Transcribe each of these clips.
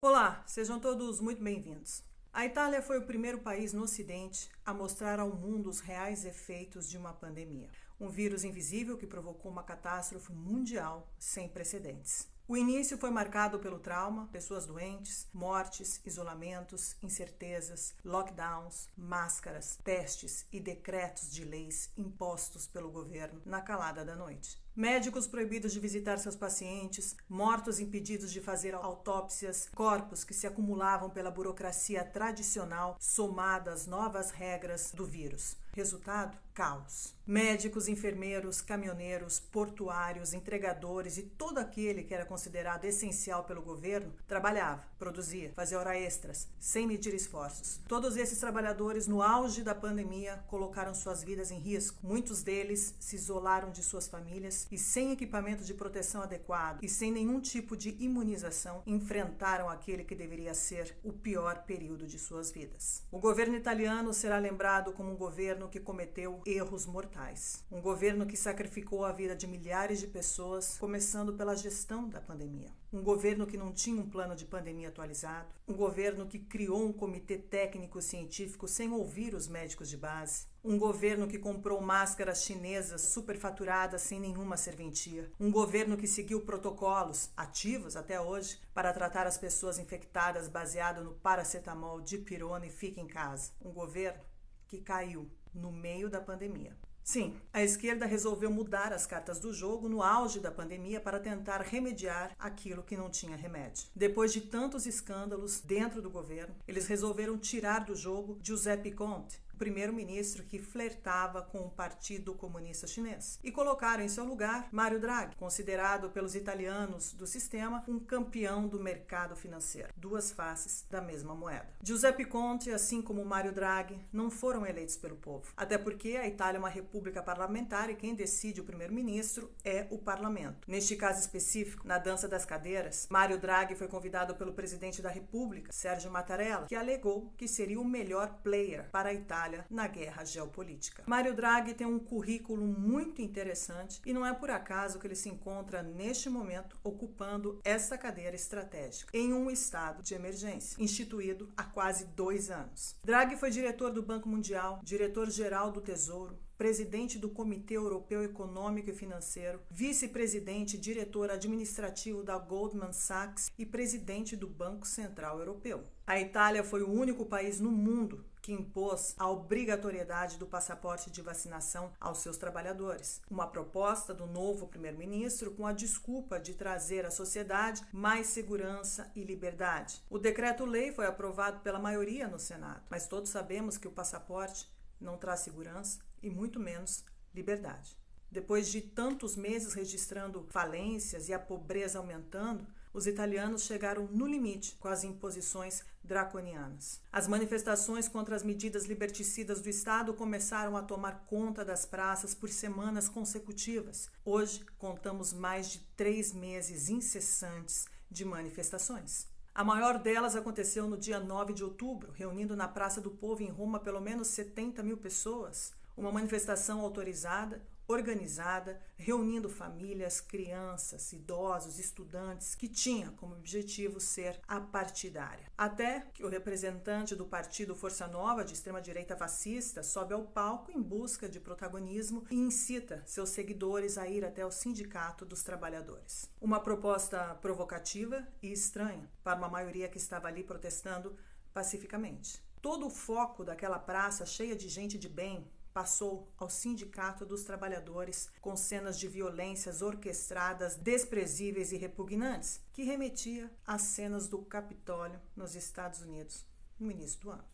Olá, sejam todos muito bem-vindos. A Itália foi o primeiro país no Ocidente a mostrar ao mundo os reais efeitos de uma pandemia. Um vírus invisível que provocou uma catástrofe mundial sem precedentes. O início foi marcado pelo trauma, pessoas doentes, mortes, isolamentos, incertezas, lockdowns, máscaras, testes e decretos de leis impostos pelo governo na calada da noite. Médicos proibidos de visitar seus pacientes, mortos impedidos de fazer autópsias, corpos que se acumulavam pela burocracia tradicional somada às novas regras do vírus. Resultado? Caos. Médicos, enfermeiros, caminhoneiros, portuários, entregadores e todo aquele que era considerado essencial pelo governo trabalhava, produzia, fazia hora extras, sem medir esforços. Todos esses trabalhadores, no auge da pandemia, colocaram suas vidas em risco. Muitos deles se isolaram de suas famílias e, sem equipamento de proteção adequado e sem nenhum tipo de imunização, enfrentaram aquele que deveria ser o pior período de suas vidas. O governo italiano será lembrado como um governo que cometeu erros mortais. Um governo que sacrificou a vida de milhares de pessoas, começando pela gestão da pandemia. Um governo que não tinha um plano de pandemia atualizado. Um governo que criou um comitê técnico-científico sem ouvir os médicos de base. Um governo que comprou máscaras chinesas superfaturadas sem nenhuma serventia. Um governo que seguiu protocolos, ativos até hoje, para tratar as pessoas infectadas baseado no paracetamol, dipirona e fica em casa. Um governo que caiu no meio da pandemia. Sim, a esquerda resolveu mudar as cartas do jogo no auge da pandemia para tentar remediar aquilo que não tinha remédio. Depois de tantos escândalos dentro do governo, eles resolveram tirar do jogo Giuseppe Conte, primeiro-ministro que flertava com o Partido Comunista Chinês, e colocaram em seu lugar Mario Draghi, considerado pelos italianos do sistema um campeão do mercado financeiro. Duas faces da mesma moeda. Giuseppe Conte, assim como Mario Draghi, não foram eleitos pelo povo, até porque a Itália é uma república parlamentar e quem decide o primeiro-ministro é o parlamento. Neste caso específico, na dança das cadeiras, Mario Draghi foi convidado pelo presidente da República, Sergio Mattarella, que alegou que seria o melhor player para a Itália na guerra geopolítica. Mario Draghi tem um currículo muito interessante e não é por acaso que ele se encontra neste momento ocupando essa cadeira estratégica em um estado de emergência, instituído há quase 2 anos. Draghi foi diretor do Banco Mundial, diretor-geral do Tesouro, presidente do Comitê Europeu Econômico e Financeiro, vice-presidente e diretor administrativo da Goldman Sachs e presidente do Banco Central Europeu. A Itália foi o único país no mundo que impôs a obrigatoriedade do passaporte de vacinação aos seus trabalhadores. Uma proposta do novo primeiro-ministro com a desculpa de trazer à sociedade mais segurança e liberdade. O decreto-lei foi aprovado pela maioria no Senado, mas todos sabemos que o passaporte não traz segurança e muito menos liberdade. Depois de tantos meses registrando falências e a pobreza aumentando, os italianos chegaram no limite com as imposições draconianas. As manifestações contra as medidas liberticidas do Estado começaram a tomar conta das praças por semanas consecutivas. Hoje, contamos mais de 3 meses incessantes de manifestações. A maior delas aconteceu no dia 9 de outubro, reunindo na Praça do Povo em Roma pelo menos 70 mil pessoas. Uma manifestação autorizada, organizada, reunindo famílias, crianças, idosos, estudantes, que tinha como objetivo ser apartidária. Até que o representante do partido Força Nova, de extrema-direita fascista, sobe ao palco em busca de protagonismo e incita seus seguidores a ir até o Sindicato dos Trabalhadores. Uma proposta provocativa e estranha para uma maioria que estava ali protestando pacificamente. Todo o foco daquela praça cheia de gente de bem passou ao Sindicato dos Trabalhadores com cenas de violências orquestradas, desprezíveis e repugnantes, que remetia às cenas do Capitólio nos Estados Unidos no início do ano.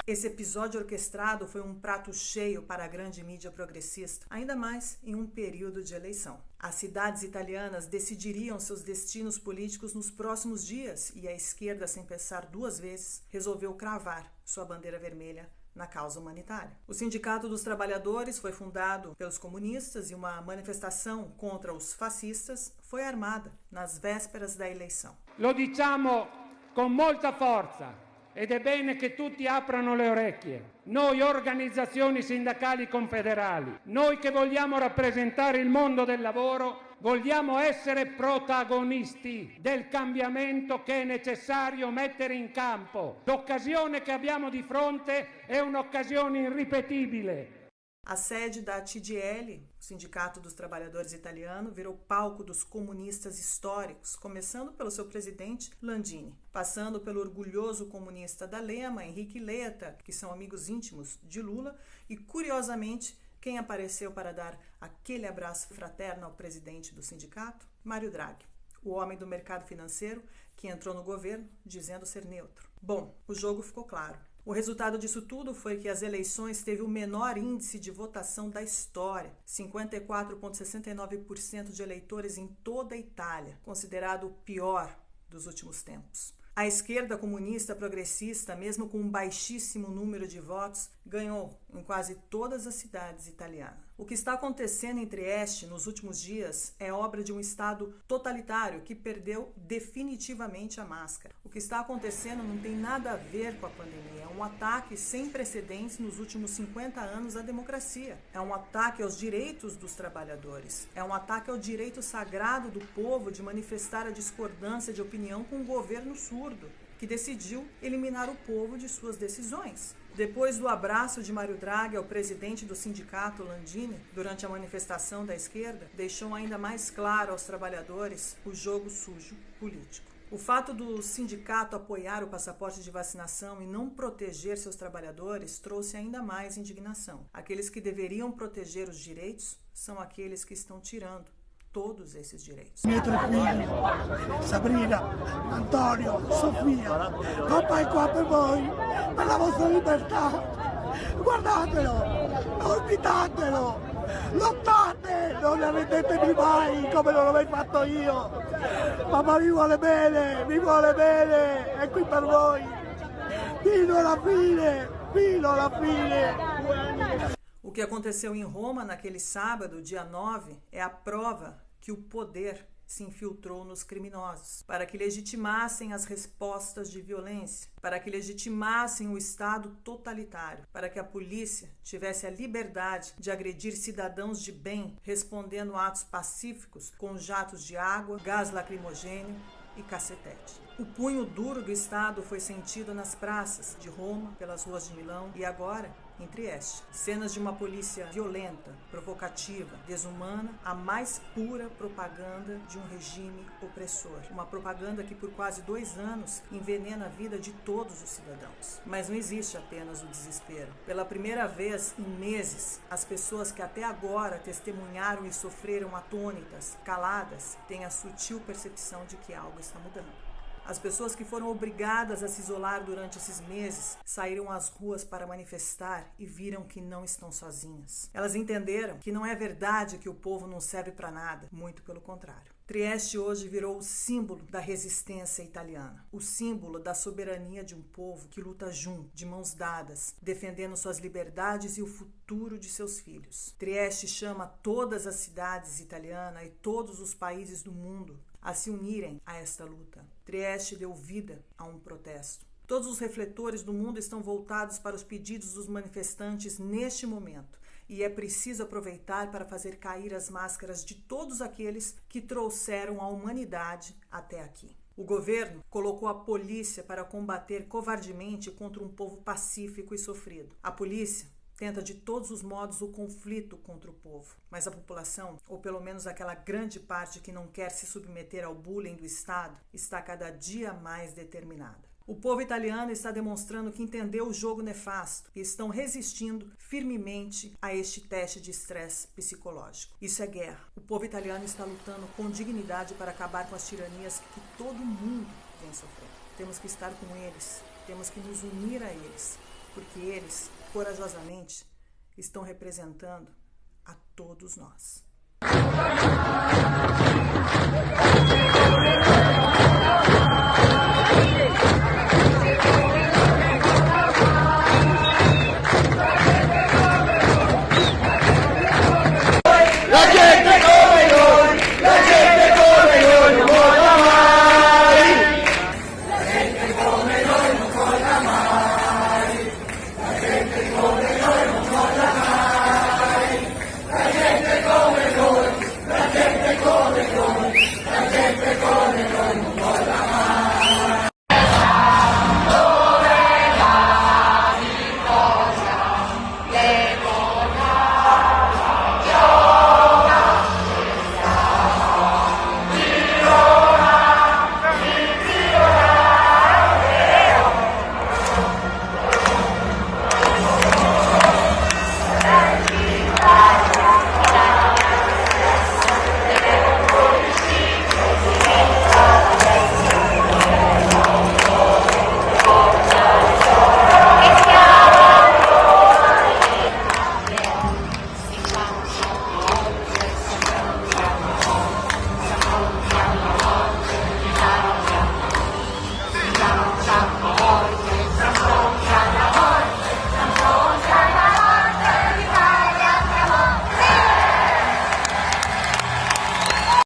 Esse episódio orquestrado foi um prato cheio para a grande mídia progressista, ainda mais em um período de eleição. As cidades italianas decidiriam seus destinos políticos nos próximos dias e a esquerda, sem pensar 2 vezes, resolveu cravar sua bandeira vermelha na causa humanitária. O Sindicato dos Trabalhadores foi fundado pelos comunistas e uma manifestação contra os fascistas foi armada nas vésperas da eleição. Lo diciamo con molta forza. ed è bene che tutti aprano le orecchie. Noi organizzazioni sindacali confederali, noi che vogliamo rappresentare il mondo del lavoro, vogliamo essere protagonisti del cambiamento che è necessario mettere in campo. L'occasione che abbiamo di fronte è un'occasione irripetibile. A sede da CGIL, o Sindicato dos Trabalhadores Italiano, virou palco dos comunistas históricos, começando pelo seu presidente Landini, passando pelo orgulhoso comunista da Lema, Henrique Letta, que são amigos íntimos de Lula, e, curiosamente, quem apareceu para dar aquele abraço fraterno ao presidente do sindicato? Mário Draghi, o homem do mercado financeiro que entrou no governo dizendo ser neutro. Bom, o jogo ficou claro. O resultado disso tudo foi que as eleições teve o menor índice de votação da história, 54,69% de eleitores em toda a Itália, considerado o pior dos últimos tempos. A esquerda comunista progressista, mesmo com um baixíssimo número de votos, ganhou em quase todas as cidades italianas. O que está acontecendo em Trieste nos últimos dias é obra de um Estado totalitário que perdeu definitivamente a máscara. O que está acontecendo não tem nada a ver com a pandemia. É um ataque sem precedentes nos últimos 50 anos à democracia. É um ataque aos direitos dos trabalhadores. É um ataque ao direito sagrado do povo de manifestar a discordância de opinião com um governo surdo, que decidiu eliminar o povo de suas decisões. Depois do abraço de Mário Draghi ao presidente do sindicato Landini, durante a manifestação da esquerda, deixou ainda mais claro aos trabalhadores o jogo sujo político. O fato do sindicato apoiar o passaporte de vacinação e não proteger seus trabalhadores trouxe ainda mais indignação. Aqueles que deveriam proteger os direitos são aqueles que estão tirando todos esses direitos. Miei tre figli, Sabrina, Antonio, Sofia, papà è qua per voi, per la vostra libertà. Guardatelo, orbitatelo, lottate, non ne arrendetevi mai come non l'ho mai fatto io. Papà vi vuole bene, è qui per voi. Fino alla fine, fino alla fine. O que aconteceu em Roma naquele sábado, dia 9, é a prova que o poder se infiltrou nos criminosos, para que legitimassem as respostas de violência, para que legitimassem o Estado totalitário, para que a polícia tivesse a liberdade de agredir cidadãos de bem, respondendo a atos pacíficos com jatos de água, gás lacrimogêneo e cacetete. O punho duro do Estado foi sentido nas praças de Roma, pelas ruas de Milão e agora em Trieste. Cenas de uma polícia violenta, provocativa, desumana, a mais pura propaganda de um regime opressor. Uma propaganda que por quase 2 anos envenena a vida de todos os cidadãos. Mas não existe apenas o desespero. Pela primeira vez em meses, as pessoas que até agora testemunharam e sofreram atônitas, caladas, têm a sutil percepção de que algo está mudando. As pessoas que foram obrigadas a se isolar durante esses meses saíram às ruas para manifestar e viram que não estão sozinhas. Elas entenderam que não é verdade que o povo não serve para nada, muito pelo contrário. Trieste hoje virou o símbolo da resistência italiana, o símbolo da soberania de um povo que luta junto, de mãos dadas, defendendo suas liberdades e o futuro de seus filhos. Trieste chama todas as cidades italianas e todos os países do mundo a se unirem a esta luta. Trieste deu vida a um protesto. Todos os refletores do mundo estão voltados para os pedidos dos manifestantes neste momento. E é preciso aproveitar para fazer cair as máscaras de todos aqueles que trouxeram a humanidade até aqui. O governo colocou a polícia para combater covardemente contra um povo pacífico e sofrido. A polícia tenta de todos os modos o conflito contra o povo, mas a população, ou pelo menos aquela grande parte que não quer se submeter ao bullying do Estado, está cada dia mais determinada. O povo italiano está demonstrando que entendeu o jogo nefasto e estão resistindo firmemente a este teste de estresse psicológico. Isso é guerra. O povo italiano está lutando com dignidade para acabar com as tiranias que todo mundo vem sofrendo. Temos que estar com eles, temos que nos unir a eles, porque eles, corajosamente, estão representando a todos nós.